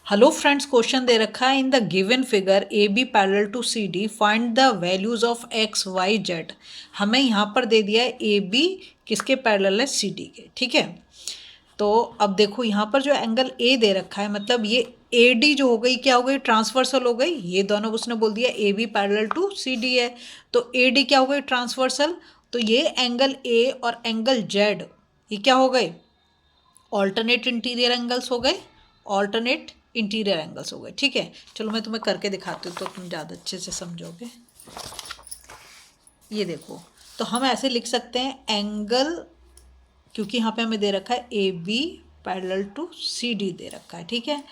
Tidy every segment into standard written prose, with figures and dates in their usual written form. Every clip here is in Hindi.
हेलो फ्रेंड्स, क्वेश्चन दे रखा है in the given figure A B parallel to C D find the values of x y z. हमें यहाँ पर दे दिया है ए बी किसके पैरेलल है, सी डी के। ठीक है, तो अब देखो यहाँ पर जो एंगल ए दे रखा है, मतलब ये ए डी जो हो गई क्या हो गई, ट्रांसवर्सल हो गई। ये दोनों उसने बोल दिया A B parallel to C D है, तो ए डी क्या हो गई, ट्रांसवर्सल। तो ये एंगल ए और एंगल जेड ये क्या हो गए, ऑल्टरनेट इंटीरियर एंगल्स हो गए, ऑल्टरनेट इंटीरियर एंगल्स हो गए। ठीक है, चलो मैं तुम्हें करके दिखाती हूँ तो तुम ज़्यादा अच्छे से समझोगे। ये देखो, तो हम ऐसे लिख सकते हैं एंगल, क्योंकि यहाँ पे हमें दे रखा है A B parallel to C D दे रखा है। ठीक है,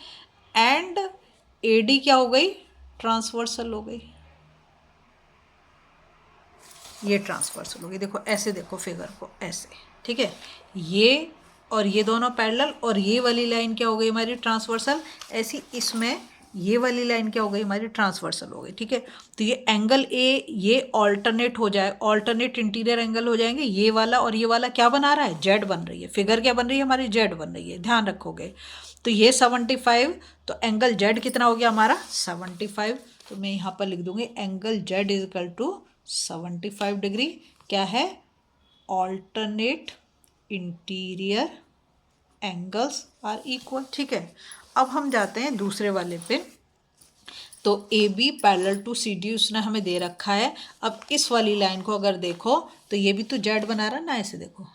एंड ए डी क्या हो गई, ट्रांसवर्सल हो गई। ये ट्रांसवर्सल हो गई। देखो ऐसे, देखो फिगर को ऐसे। ठीक है, ये और ये दोनों पैरेलल, और ये वाली लाइन क्या हो गई हमारी, ट्रांसवर्सल। ऐसी इसमें ये वाली लाइन क्या हो गई हमारी, ट्रांसवर्सल हो गई। ठीक है, तो ये एंगल ए ये ऑल्टरनेट हो जाए, ऑल्टरनेट इंटीरियर एंगल हो जाएंगे। ये वाला और ये वाला क्या बना रहा है, जेड बन रही है। फिगर क्या बन रही है हमारी, जेड बन रही है, ध्यान रखोगे। तो ये 75, तो एंगल जेड कितना हो गया हमारा, 75। तो मैं यहाँ पर लिख दूंगी angle z is equal to 75 degree. क्या है, alternate interior angles are equal. ठीक है, अब हम जाते हैं दूसरे वाले पे। तो A B parallel to C D उसने हमें दे रखा है। अब इस वाली लाइन को अगर देखो तो ये भी तो जेड बना रहा है ना, ऐसे देखो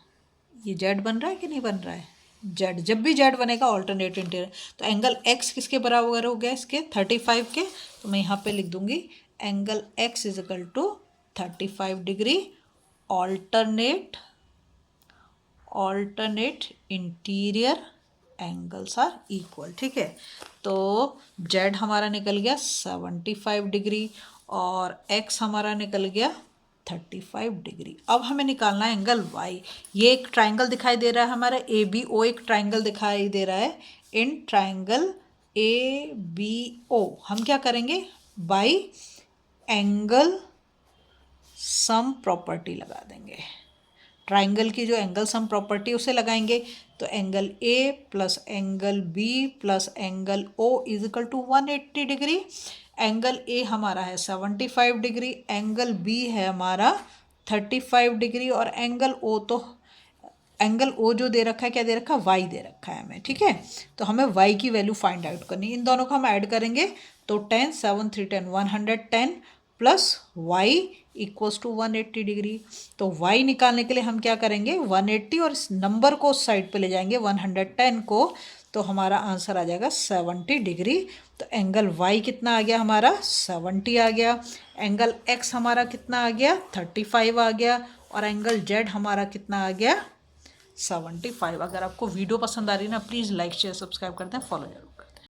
ये जेड बन रहा है कि नहीं बन रहा है, जेड। जब भी जेड बनेगा ऑल्टरनेट इंटीरियर, तो एंगल एक्स किसके बराबर हो गया, इसके 35 के। तो मैं यहाँ पे लिख दूंगी angle x is equal to 35 degree, alternate interior angles are equal. ठीक है, तो जेड हमारा निकल गया 75 डिग्री और एक्स हमारा निकल गया 35 डिग्री। अब हमें निकालना है एंगल वाई। ये एक ट्राइंगल दिखाई दे रहा है हमारा ए बी ओ, एक ट्राइंगल दिखाई दे रहा है। In triangle A B O हम क्या करेंगे, बाई एंगल सम प्रॉपर्टी लगा देंगे। ट्राइंगल की जो एंगल सम प्रॉपर्टी उसे लगाएंगे, तो angle A plus angle B plus angle O is equal to 180 degree. Angle A हमारा है 75 डिग्री, एंगल बी है हमारा 35 डिग्री, और एंगल ओ, तो एंगल ओ जो दे रखा है, क्या दे रखा है, वाई दे रखा है हमें। ठीक है, तो हमें वाई की वैल्यू फाइंड आउट करनी है। इन दोनों को हम ऐड करेंगे तो 10 7 3 10 110 plus y equals to 180 degree. तो वाई निकालने के लिए हम क्या करेंगे, 180 और इस नंबर को उस साइड पे ले जाएंगे 110 को, तो हमारा आंसर आ जाएगा 70 डिग्री। तो एंगल वाई कितना आ गया हमारा, 70 आ गया। एंगल एक्स हमारा कितना आ गया, 35 आ गया, और एंगल जेड हमारा कितना आ गया, 75। अगर आपको वीडियो पसंद आ रही है ना, प्लीज़ लाइक शेयर सब्सक्राइब करते हैं, फॉलो जरूर।